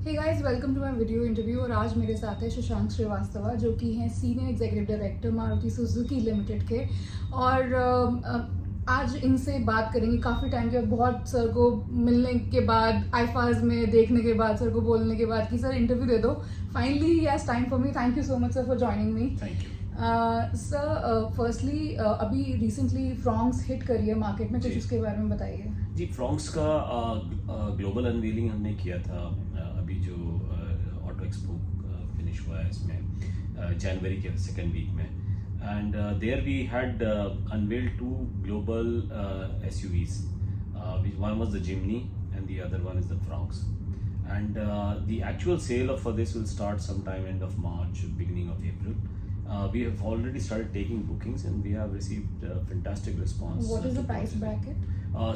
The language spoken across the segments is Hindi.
Hey guys, welcome to my video interview. और आज मेरे साथ है शशांक श्रीवास्तव, जो कि हैं senior executive director Maruti Suzuki limited के। और आज इनसे बात करेंगे। काफ़ी टाइम के बाद, बहुत सर को मिलने के बाद, आईफाज में देखने के बाद, सर को बोलने के बाद कि सर इंटरव्यू दे दो, finally he has time for me. Thank you so much sir for joining me. Thank you. Sir, firstly अभी रिसेंटली फ्रॉन्क्स हिट करी है मार्केट में, कुछ उसके बारे में बताइए। जी, फ्रॉन्क्स का ग्लोबल अनवीलिंग हमने किया था अभी जो ऑटो एक्सपो फिनिश हुआ है इसमें जनवरी के सेकेंड वीक में। And there we had unveiled two global SUVs. One was the Jimny and the other one is the Fronx. And the actual sale for this will start sometime end of March, beginning of April. We have already started taking bookings and we have received fantastic response. What is the price bracket?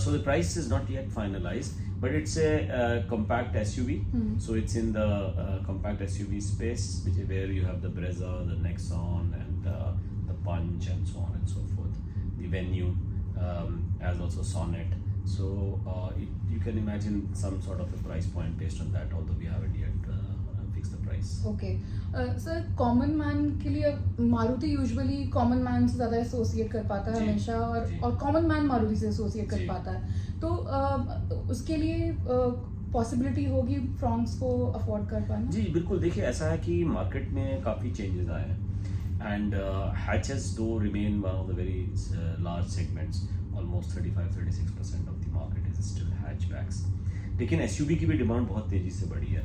So the price is not yet finalized, but it's a compact SUV. So it's in the compact SUV space, where you have the Brezza, the Nexon, and the Punch, and so on and so forth. The Venue, as also Sonnet. So you can imagine some sort of a price point based on that, although we haven't yet fixed the price. Okay sir, common man के लिए मारुति यूजुअली कॉमन मैन से ज़्यादा एसोसिएट कर पाता है हमेशा, और कॉमन मैन मारुति से एसोसिएट कर पाता है, तो उसके लिए पॉसिबिलिटी होगी फ्रॉन्क्स को अफोर्ड कर पाना? जी बिल्कुल। देखिए, ऐसा है कि मार्केट में काफ़ी चेंजेस आए हैं एंड हैचेस दो remain one of the very large segments. Almost 35-36% of the market is still hatchbacks, लेकिन SUV की भी डिमांड बहुत तेज़ी से बढ़ी है।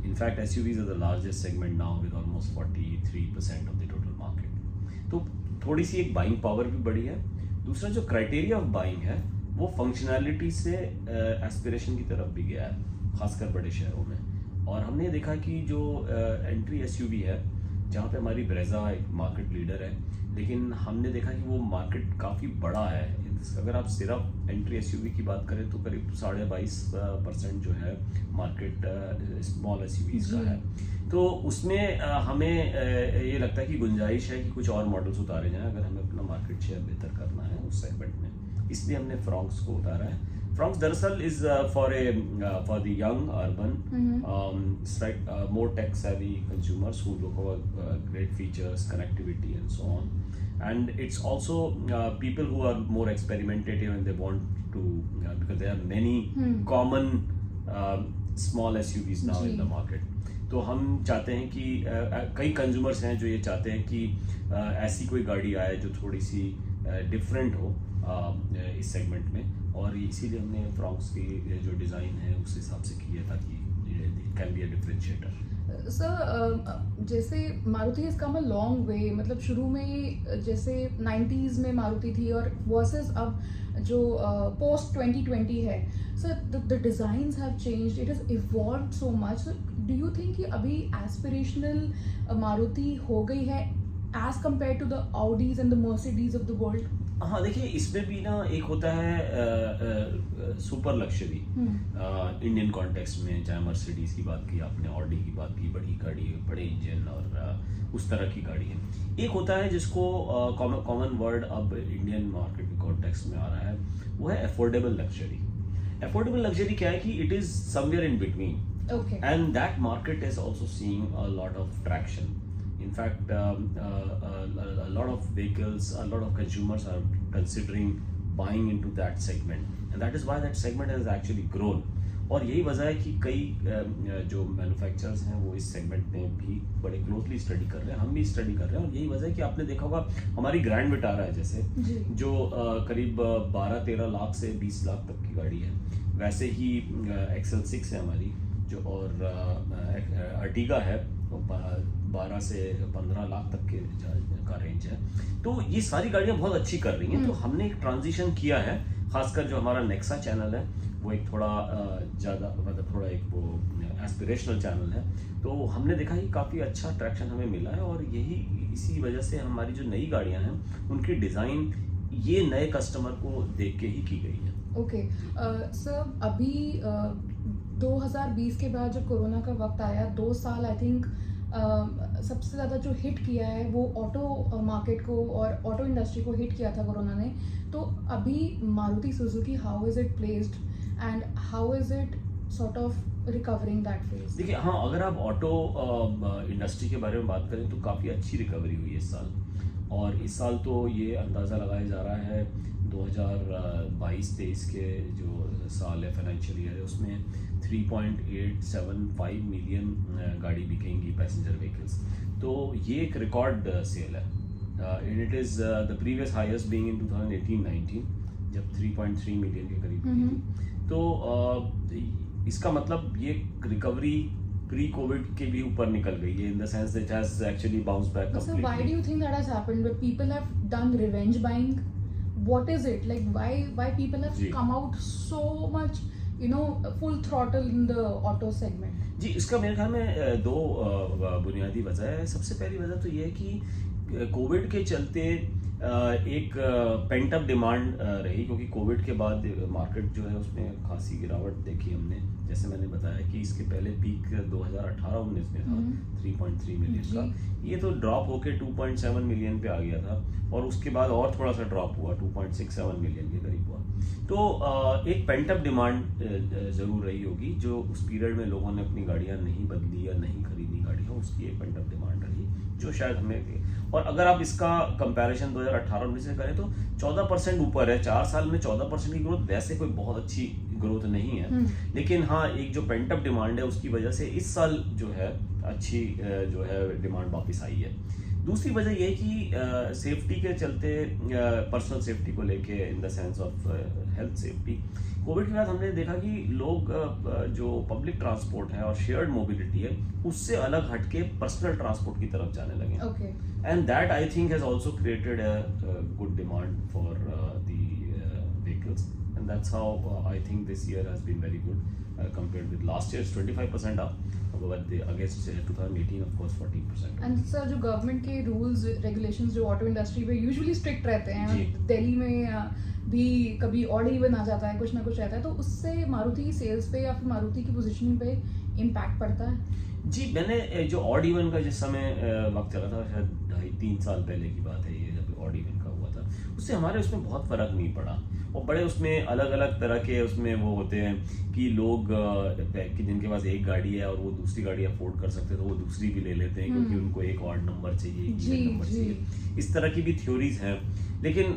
In fact SUVs are the largest segment now with almost 43% of the total market. तो थोड़ी सी एक बाइंग पावर भी बढ़ी है। दूसरा जो क्राइटेरिया ऑफ बाइंग है वो फंक्शनैलिटी से एस्पिरेशन की तरफ भी गया है, खासकर बड़े शहरों में। और हमने देखा कि जो एंट्री SUV है, जहाँ पे हमारी ब्रेजा एक मार्केट लीडर है, लेकिन हमने देखा कि वो मार्केट काफ़ी बड़ा है। अगर आप सिर्फ एंट्री SUV की बात करें तो करीब 22.5% जो है मार्केट स्मॉल SUVs का है। तो उसमें हमें ये लगता है कि गुंजाइश है कि कुछ और मॉडल्स उतारे जाएं अगर हमें अपना मार्केट शेयर बेहतर करना है उस सेगमेंट में। इसलिए हमने फ्रॉन्क्स को उतारा है। Fronx दरअसल is for the young urban, more tech savvy consumers who look for great features, connectivity, and so on. And it's also people who are more experimentative and they want to because there are many common small SUVs now in the market. तो हम चाहते हैं कि कई कंज्यूमर्स हैं जो ये चाहते हैं कि ऐसी कोई गाड़ी आए जो थोड़ी सी डिफरेंट हो इस सेगमेंट में, और इसीलिए हमने फ्रॉन्क्स की जो डिज़ाइन है उस हिसाब से की है ताकि it can be a differentiator. Sir, जैसे Maruti has come a long way, मतलब शुरू में जैसे 90s में मारुति थी और वर्सेस अब जो पोस्ट 2020 है, sir the designs have changed, it has evolved so much. Do you think कि अभी एस्पिरेशनल मारुति हो गई है as compare to the Audis and the Mercedes of the world? हाँ, देखिए, इसमें भी ना एक होता है सुपर लग्जरी इंडियन कॉन्टेक्स्ट में, चाहे मर्सिडीज की बात की आपने, ऑडी की बात की, बड़ी गाड़ी, बड़े इंजन और उस तरह की गाड़ी है। एक होता है जिसको कॉमन वर्ड अब इंडियन मार्केट के कॉन्टेक्स्ट में आ रहा है, वो है अफोर्डेबल लग्जरी। अफोर्डेबल लग्जरी क्या है कि it is somewhere in between, and that market is also seeing a lot of traction. In fact, a lot of vehicles, a lot of consumers are considering buying into that segment, and that is why that segment has actually grown. और यही वजह है कि कई जो मैन्युफैक्चरर्स हैं वो इस सेगमेंट में भी बड़े क्लोजली स्टडी कर रहे हैं, हम भी स्टडी कर रहे हैं। और यही वजह है कि आपने देखा होगा हमारी ग्रैंड विटारा है जैसे, जो करीब 12-13 लाख से 20 लाख तक की गाड़ी है, वैसे ही XL6 है हमारी जो, और अर्टिगा है 12 से 15 लाख तक के का रेंज है। तो ये सारी गाड़ियाँ बहुत अच्छी कर रही हैं। तो हमने एक ट्रांजिशन किया है, खासकर जो हमारा नेक्सा चैनल है वो एक थोड़ा ज़्यादा, मतलब थोड़ा एक वो एस्पिरेशनल चैनल है। तो हमने देखा कि काफ़ी अच्छा ट्रैक्शन हमें मिला है, और इसी वजह से हमारी जो नई गाड़ियाँ हैं उनकी डिज़ाइन ये नए कस्टमर को देख के ही की गई है। ओके सर, अभी 2020 के बाद जब कोरोना का वक्त आया, 2 साल आई थिंक सबसे ज़्यादा जो हिट किया है वो ऑटो मार्केट को और ऑटो इंडस्ट्री को हिट किया था कोरोना ने। तो अभी Maruti Suzuki, how is it placed and how is it sort of recovering that phase? देखिए हाँ, अगर आप ऑटो इंडस्ट्री के बारे में बात करें तो काफ़ी अच्छी रिकवरी हुई है इस साल, और इस साल तो ये अंदाज़ा लगाया जा रहा है 2022-23 के जो साल है, फाइनेंशियल ईयर है, उसमें 3.875 मिलियन गाड़ी बिकेंगी पैसेंजर व्हीकल्स, तो ये एक रिकॉर्ड सेल है, and it is the previous highest being in 2018-19 जब 3.3 मिलियन के करीब हुई थी। तो इसका मतलब ये रिकवरी प्री कोविड के भी ऊपर निकल गई है, in the sense that has actually bounce back So completely. why do you think that has happened? Where people have done revenge buying? What is it like? Why people have जी। come out so much, full throttle in the auto segment? जी, इसका मेरे ख्याल में दो बुनियादी वजह है। सबसे पहली वजह तो ये है कि कोविड के चलते एक पेंट अप डिमांड रही, क्योंकि कोविड के बाद मार्केट जो है उसमें खासी गिरावट देखी हमने। जैसे मैंने बताया कि इसके पहले पीक 2018-19 में था 3.3 मिलियन का, ये तो ड्रॉप होके 2.7 मिलियन पे आ गया था, और उसके बाद और थोड़ा सा ड्रॉप हुआ, 2.67 मिलियन के करीब हुआ। तो एक पेंट अप डिमांड ज़रूर रही होगी, जो उस पीरियड में लोगों ने अपनी गाड़ियाँ नहीं बदली या नहीं खरीदी गाड़ियाँ, उसकी एक पेंट अप डिमांड रही, जो शायद हमें। और अगर आप इसका कंपैरिजन 2018-19 से करें तो 14% ऊपर है। 4 साल में 14% की ग्रोथ वैसे कोई बहुत अच्छी ग्रोथ नहीं है, लेकिन हाँ, एक जो पेंट अप डिमांड है उसकी वजह से इस साल जो है अच्छी जो है डिमांड वापस आई है। दूसरी वजह ये है कि सेफ्टी के चलते, पर्सनल सेफ्टी को लेके, in the sense of health safety, Covid के बाद हमने देखा कि लोग जो पब्लिक ट्रांसपोर्ट है और शेयर्ड मोबिलिटी है उससे अलग हटके पर्सनल ट्रांसपोर्ट की तरफ जाने लगे। Okay. And that I think has also created a good demand for the vehicles, and that's how I think this year has been very good compared with last year's 25% up, but against 2018 of course 14%. And sir, जो गवर्नमेंट के रूल्स रेगुलेशंस जो ऑटो इंडस्ट्री पे यूजुअली स्ट्रिक्ट रहते जी। हैं, दिल्ली में भी कभी ऑड इवन आ जाता है, कुछ ना कुछ रहता है, तो उससे मारुति की सेल्स पे या फिर मारुति की पोजीशनिंग पे इम्पैक्ट पड़ता है? जी, मैंने जो ऑड इवन का जिस समय वक्त चला था, शायद 2.5-3 साल पहले की बात है ये, जब ऑड इवन का हुआ था, उससे हमारे उसमें बहुत फ़र्क नहीं पड़ा। और बड़े उसमें अलग अलग तरह के उसमें वो होते हैं कि लोग कि जिनके पास एक गाड़ी है और वो दूसरी गाड़ी अफोर्ड कर सकते हैं, तो वो दूसरी भी ले लेते हैं क्योंकि उनको एक ऑड नंबर चाहिए, एक इवन नंबर चाहिए। इस तरह की भी थ्योरीज हैं, लेकिन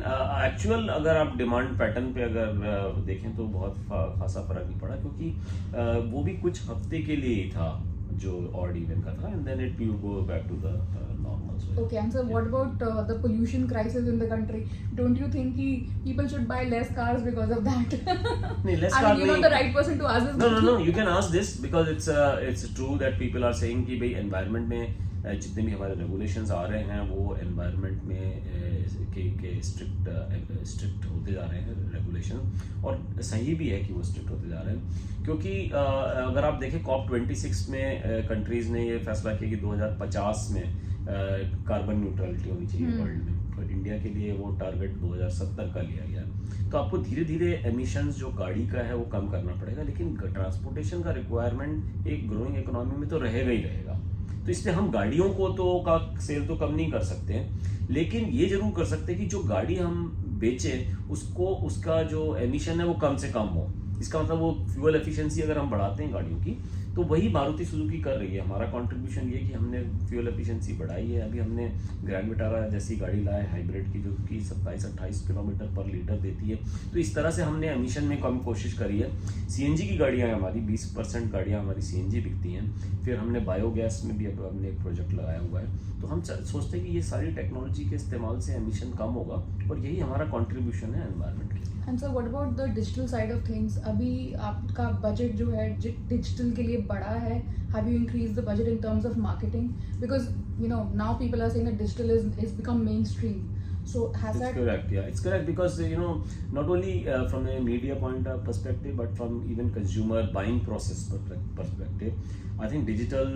एक्चुअल अगर आप डिमांड पैटर्न पे अगर देखें तो बहुत खासा फर्क नहीं पड़ा, क्योंकि वो भी कुछ हफ्ते के लिए ही था जो ऑड इवन का था, and then it will go back to the normal. Okay, and so what about the pollution crisis in the country? Don't you think people should buy less cars because of that? नहीं, less I car mean, you're not the right person to ask this. No, you can ask this because it's true that people are saying कि भाई environment में जितने भी हमारे regulations आ रहे हैं वो environment में के strict होते जा रहे हैं regulation, और सही भी है कि वो strict होते जा रहे हैं, क्योंकि अगर आप देखें COP26 में कंट्रीज ने ये फैसला किया कि 2050 में कार्बन न्यूट्रलिटी होनी चाहिए वर्ल्ड में, और इंडिया के लिए वो टारगेट 2070 का लिया गया। तो आपको धीरे धीरे एमिशंस जो गाड़ी का है वो कम करना पड़ेगा, लेकिन ट्रांसपोर्टेशन का रिक्वायरमेंट एक ग्रोइंग इकोनॉमी में तो रहेगा ही रहेगा। तो इसलिए हम गाड़ियों को तो का सेल तो कम नहीं कर सकते हैं, लेकिन ये जरूर कर सकते हैं कि जो गाड़ी हम बेचें उसको उसका जो एमिशन है वो कम से कम हो। इसका मतलब वो फ्यूल एफिशिएंसी अगर हम बढ़ाते हैं गाड़ियों की, तो वही मारुति सुजुकी कर रही है। हमारा कंट्रीब्यूशन ये कि हमने फ्यूल एफिशिएंसी बढ़ाई है। अभी हमने ग्रैंड विटारा जैसी गाड़ी लाए हाइब्रिड की, जो कि 27-28 किलोमीटर पर लीटर देती है। तो इस तरह से हमने एमिशन में कम कोशिश करी है। सीएनजी की गाड़ियाँ हैं हमारी, 20% गाड़ियाँ हमारी सीएनजी बिकती हैं। फिर हमने बायोगैस में भी अब हमने एक प्रोजेक्ट लगाया हुआ है। तो हम सोचते हैं कि ये सारी टेक्नोलॉजी के इस्तेमाल से एमिशन कम होगा, और यही हमारा कॉन्ट्रीब्यूशन है एनवायरनमेंट के लिए। And sir, what about the digital side of things? अभी आपका बजट जो है डिजिटल के लिए बढ़ा है? Have you increase the budget in terms of marketing? Because now people are saying that digital is become mainstream. So has It's that... correct, yeah, it's correct, because not only from a media point of perspective, but from even consumer buying process perspective, I think digital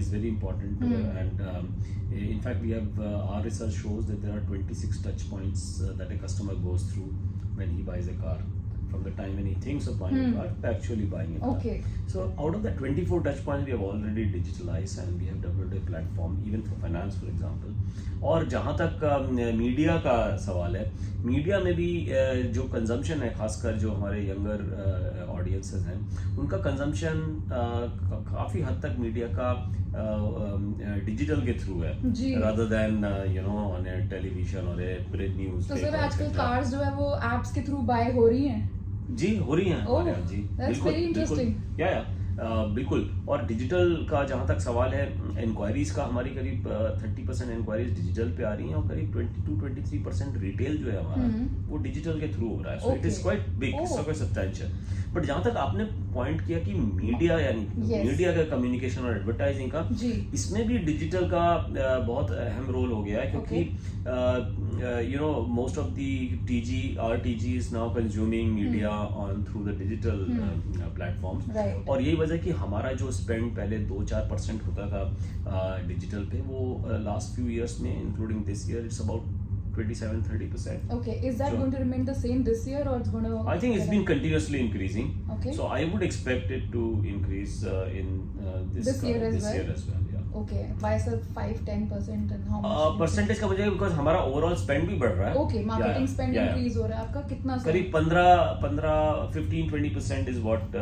is very important. And in fact, we have our research shows that there are 26 touch points that a customer goes through when he buys a car. from the time when he thinks of buying a car to actually buying a car. Okay. So out of the 24 touch points we have already digitalized and we have developed a platform even for finance for example. और जहाँ तक मीडिया का सवाल है, मीडिया में भी जो कंजम्पशन है, खासकर जो हमारे यंगर ऑडियंसेस हैं, उनका कंजम्पशन काफ़ी हद तक मीडिया का डिजिटल के थ्रू है, rather than on a television और a print news. तो सर आजकल कार्स जो है वो एप्स के थ्रू बाय हो रही हैं? जी हो रही हैं हमारे यहाँ जी, बिल्कुल या बिल्कुल। और डिजिटल का जहाँ तक सवाल है, इंक्वायरीज का हमारी करीब 30% इंक्वायरीज डिजिटल पे आ रही हैं और करीब 22-23% रिटेल जो है हमारा वो डिजिटल के थ्रू हो रहा है। So it is quite big, it's quite substantial. But जहाँ तक आपने पॉइंट किया कि मीडिया यानी मीडिया का कम्युनिकेशन और एडवर्टाइजिंग का, इसमें भी डिजिटल का बहुत अहम रोल हो गया है, क्योंकि most of the RTG is now consuming media on through the digital platforms. और यही वजह कि हमारा जो स्पेंड पहले 2-4% होता था डिजिटल पे, वो लास्ट फ्यू इयर्स में including this year it's about 27-30%. Okay, is that going to remain the same this year or it's going to? I think it's been continuously increasing. Okay. So I would expect it to increase in this year as well. Yeah. Okay. Why sir 5-10% and how much? Percentage का वजह because हमारा ओवरऑल स्पेंड भी बढ़ रहा है. Okay, marketing spend increase हो रहा है. आपका कितना? करीब 15-20% is what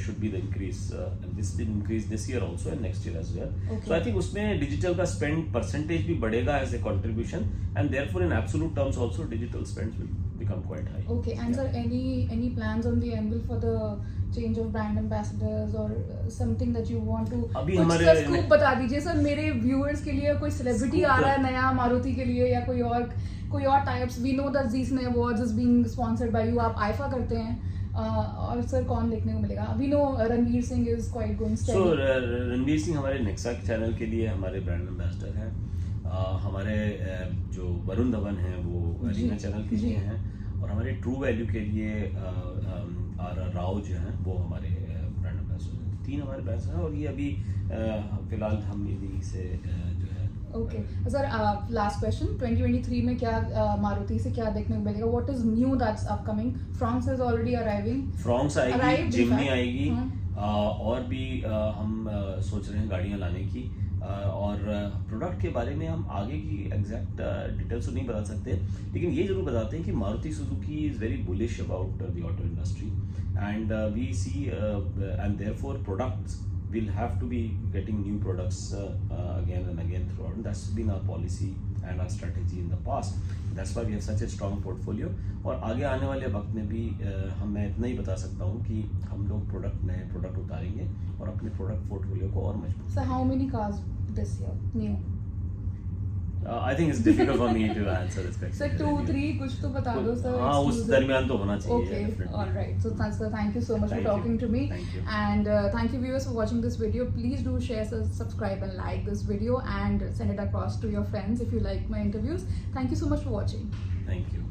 should be the increase. And this did increase this year also and next year as well. Okay. So I think उसमें डिजिटल का स्पेंड परसेंटेज भी बढ़ेगा as a contribution, and therefore in absolute terms also digital spends will become quite high. Okay, and sir, any plans on the anvil for the change of brand ambassadors or something that you want to? अभी कुछ हमारे सर स्कूप बता दीजिए सर मेरे व्यूअर्स के लिए। कोई सेलिब्रिटी आ रहा है नया मारुति के लिए या कोई और types? We know that Zeesne Awards is being sponsored by you, आप आईफा करते हैं, और सर कौन देखने को मिलेगा? We know Ranveer Singh is quite going steady. So Ranveer Singh हमारे नेक्सा चैनल के लिए हमारे ब्रांड एम्बेसडर हैं। हमारे जो वरुण धवन हैं वो अरीना चैनल के लिए हैं, और हमारे ट्रू वैल्यू के लिए RR राव जो हैं वो हमारे ब्रांड एम्बेसडर हैं। 3 हमारे ब्रांड्स हैं और ये अभी फिलहाल हम इन्हीं से जो है। ओके सर, लास्ट क्वेश्चन, 2023 में क्या मारुति से क्या देखने को मिलेगा? What is new that's upcoming? Fronx is already arriving. Fronx आएगी, जिम्नी आएगी, और भी हम सोच रहे हैं गाड़ियाँ लाने की। और प्रोडक्ट के बारे में हम आगे की एग्जैक्ट डिटेल्स तो नहीं बता सकते, लेकिन ये जरूर बताते हैं कि Maruti Suzuki is very bullish about the auto industry, and we see and therefore products will have to be getting new products again and again throughout. And that's been our policy and our strategy in the past. That's why we have such a strong portfolio. और आगे आने वाले वक्त में भी मैं इतना ही बता सकता हूँ कि हम लोग नए प्रोडक्ट उतारेंगे और अपने प्रोडक्ट पोर्टफोलियो को और मजबूत। So how many cars this year new? I think it's difficult for me to answer this question. Sir 2-3 कुछ तो बता दो सर। हाँ, उस दरमियान तो होना चाहिए। Okay, all right. So sir, thank you so much for talking to me. Thank you. And thank you viewers for watching this video. Please do share, subscribe and like this video and send it across to your friends if you like my interviews. Thank you so much for watching. Thank you.